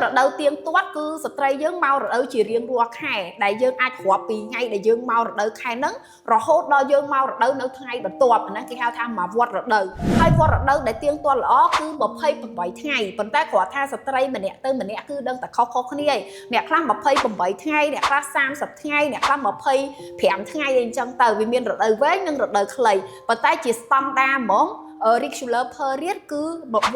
រដូវទៀងទាត់គឺស្ត្រីយើងមករដូវជារៀងរាល់ខែដែលយើងអាចរាប់ពីថ្ងៃដែលយើងមករដូវខែហ្នឹងរហូតដល់យើងមករដូវនៅថ្ងៃបន្ទាប់ណាគេហៅថាមកវត្តរដូវហើយវត្តរដូវដែលទៀងទាត់ល្អគឺ28ថ្ងៃប៉ុន្តែគ្រាន់ថាស្ត្រីម្នាក់ទៅម្នាក់គឺដឹងតែខុសៗគ្នាឯងអ្នកខ្លះ28ថ្ងៃអ្នកខ្លះ30ថ្ងៃអ្នកខ្លះ25ថ្ងៃអីចឹងទៅវាមានរដូវវែងនិងរដូវខ្លីប៉ុន្តែជាស្តង់ដារហ្មងregular period គឺ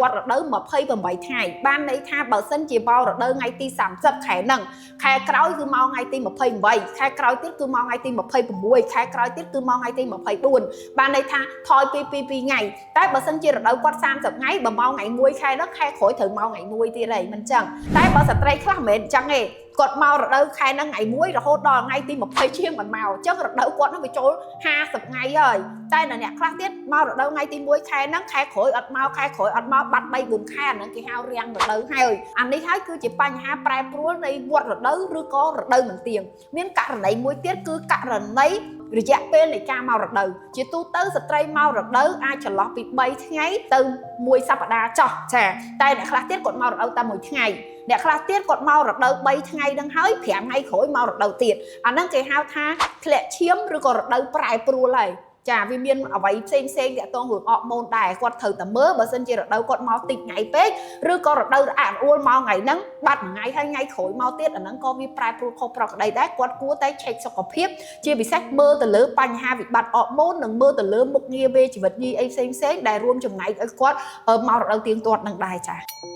វត្តរដូវ28ថ្ងៃបានន័យថាបើសិនជាមករដូវថ្ងៃទី30ខែហ្នឹងខែក្រោយគឺមកថ្ងៃទី28ខែក្រោយទៀតគឺមកថ្ងៃទី26ខែក្រោយទៀតគឺមកថ្ងៃទី24បានន័យថាថយពី2ថ្ងៃតែបើសិនជារដូវគាត់30ថ្ងៃបើមកថ្ងៃ1ខែហ្នឹងខែក្រោយត្រូវមកថ្ងៃ1ទៀតហើយមិនចឹងតែបើស្ត្រីខ្លះមិនមែនចឹងទេគាត់មករដូវខែហ្នឹងថ្ងៃ1រហូតដល់ថ្ងៃទី20ជាងមិនមកអញ្ចឹងរដូវគាត់ហ្នឹងវាចូល50ថ្ងៃហើយតែអ្នកខ្លះទៀតមករដូវថ្ងៃទី1ខែហ្នឹងខែក្រោយអត់មកខែក្រោយអត់មកបាត់3 4ខែអាហ្នឹងគេហៅរាំងរដូវហើយអានេះហើយគឺជាបញ្ហាប្រែប្រួលនៃវត្តរដូវឬក៏រដូវមិនទៀងមានករណីមួយទៀតគឺករណីរយៈពេលនៃការមករដូវជាទូទៅស្ត្រីមករដូវអាចចន្លោះពី3ថ្ងៃទៅ1សប្តាហ៍ចោះចាតែអ្នកខ្លះទៀតគាត់មករដូវតែ1ថ្ងៃអ្នកខ្លះទៀតគាត់មករដូវ3ថ្ងៃនឹងហើយ5ថ្ងៃក្រោយមករដូវទៀតអាហ្នឹងគេហៅថាធ្លាក់ឈាមឬក៏រដូវប្រែប្រួលហើយចាវាមានអ្វីផ្សេងតាក់ទងរឿងអរម៉ូនដែរគាត់ត្រូវតែមើលបើសិនជារដូវគាត់មកតិចថ្ងៃពេកឬក៏រដូវរអាក់រអួលមកថ្ងៃហ្នឹងបាត់មួយថ្ងៃហើយថ្ងៃក្រោយមកទៀតអាហ្នឹងក៏វាប្រែប្រួលខុសប្រក្រតីដែរគាត់គួរតែឆែកសុខភាពជាពិសេសមើលទៅលើបញ្ហាវិបត្តិអរម៉ូននិងមើលទៅលើមុខងារវេជីវិតញីអីផ្សេងដែលរួមចំណែកឲ្យគាត់មករដូវទៀងទាត់នឹងដែរចា